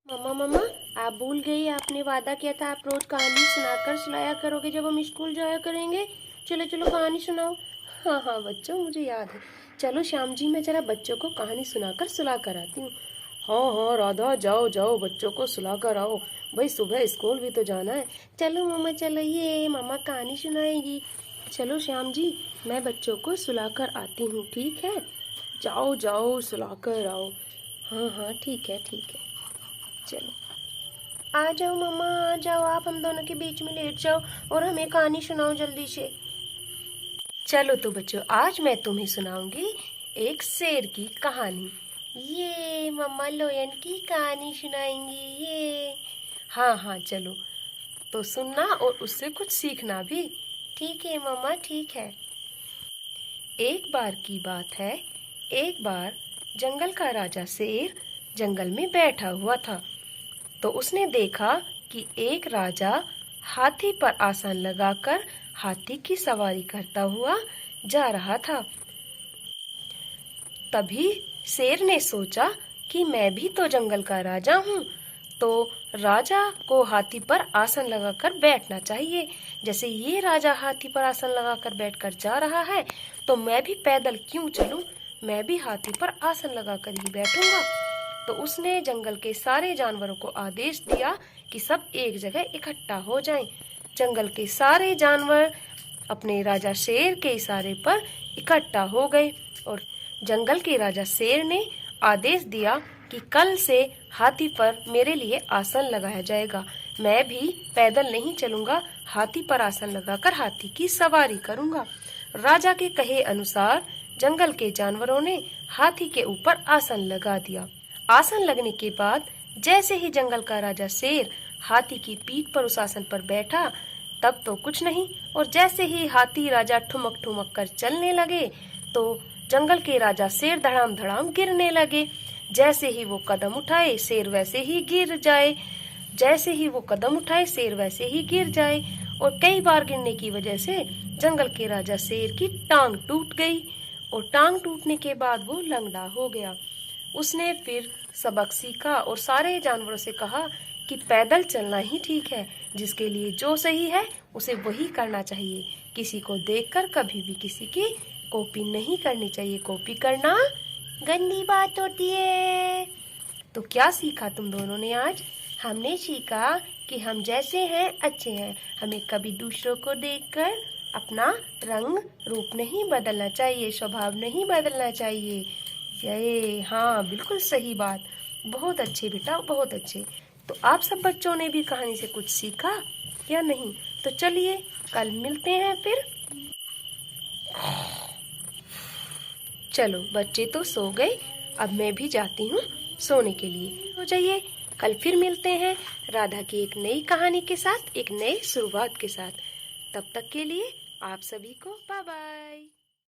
मम्मा मम्मा, आप भूल गई, आपने वादा किया था आप रोज कहानी सुनाकर सुलाया करोगे जब हम स्कूल जाया करेंगे। चलो चलो कहानी सुनाओ। हाँ हाँ बच्चों, मुझे याद है। चलो श्याम जी, मैं जरा बच्चों को कहानी सुनाकर सुला कर आती हूँ। हाँ हाँ राधा, जाओ जाओ बच्चों को सुला कर आओ, भाई सुबह स्कूल भी तो जाना है। चलो मम्मा चलो, ये मम्मा कहानी सुनाएगी। चलो श्याम जी, मैं बच्चों को सुला कर आती हूँ, ठीक है। जाओ जाओ सुला कर आओ। हाँ हाँ ठीक है ठीक है। चलो आ जाओ मम्मा, आ जाओ, आप हम दोनों के बीच में लेट जाओ और हमें कहानी सुनाओ जल्दी से। चलो तो बच्चों, आज मैं तुम्हें सुनाऊंगी एक शेर की कहानी। ये मम्मा लोयन की कहानी सुनाएंगी ये। हाँ हाँ चलो, तो सुनना और उससे कुछ सीखना भी। ठीक है मम्मा, ठीक है। एक बार की बात है, एक बार जंगल का राजा शेर जंगल में बैठा हुआ था। तो उसने देखा कि एक राजा हाथी पर आसन लगाकर हाथी की सवारी करता हुआ जा रहा था। तभी शेर ने सोचा कि मैं भी तो जंगल का राजा हूँ, तो राजा को हाथी पर आसन लगाकर बैठना चाहिए। जैसे ये राजा हाथी पर आसन लगाकर बैठकर जा रहा है, तो मैं भी पैदल क्यों चलूं, मैं भी हाथी पर आसन लगाकर ही बैठूंगा। तो उसने जंगल के सारे जानवरों को आदेश दिया कि सब एक जगह इकट्ठा हो जाएं। जंगल के सारे जानवर अपने राजा शेर के इशारे पर इकट्ठा हो गए और जंगल के राजा शेर ने आदेश दिया कि कल से हाथी पर मेरे लिए आसन लगाया जाएगा। मैं भी पैदल नहीं चलूंगा, हाथी पर आसन लगाकर हाथी की सवारी करूंगा। राजा के कहे अनुसार जंगल के जानवरों ने हाथी के ऊपर आसन लगा दिया। आसन लगने के बाद जैसे ही जंगल का राजा शेर हाथी की पीठ पर उस आसन पर बैठा, तब तो कुछ नहीं, और जैसे ही हाथी राजा ठुमक ठुमक कर चलने लगे, तो जंगल के राजा शेर धड़ाम धड़ाम गिरने लगे। जैसे ही वो कदम उठाए शेर वैसे ही गिर जाए, जैसे ही वो कदम उठाए शेर वैसे ही गिर जाए। और कई बार गिरने की वजह से जंगल के राजा शेर की टांग टूट गई और टांग टूटने के बाद वो लंगड़ा हो गया। उसने फिर सबक सीखा और सारे जानवरों से कहा कि पैदल चलना ही ठीक है, जिसके लिए जो सही है उसे वही करना चाहिए। किसी को देखकर कभी भी किसी की कॉपी नहीं करनी चाहिए, कॉपी करना गंदी बात होती है। तो क्या सीखा तुम दोनों ने आज? हमने सीखा कि हम जैसे हैं अच्छे हैं, हमें कभी दूसरों को देखकर अपना रंग रूप नहीं बदलना चाहिए, स्वभाव नहीं बदलना चाहिए। ये हाँ बिल्कुल सही बात, बहुत अच्छे बेटा बहुत अच्छे। तो आप सब बच्चों ने भी कहानी से कुछ सीखा या नहीं? तो चलिए कल मिलते हैं फिर। चलो बच्चे तो सो गए, अब मैं भी जाती हूँ सोने के लिए। हो जाइए, कल फिर मिलते हैं राधा की एक नई कहानी के साथ, एक नई शुरुआत के साथ। तब तक के लिए आप सभी को बाय बाय।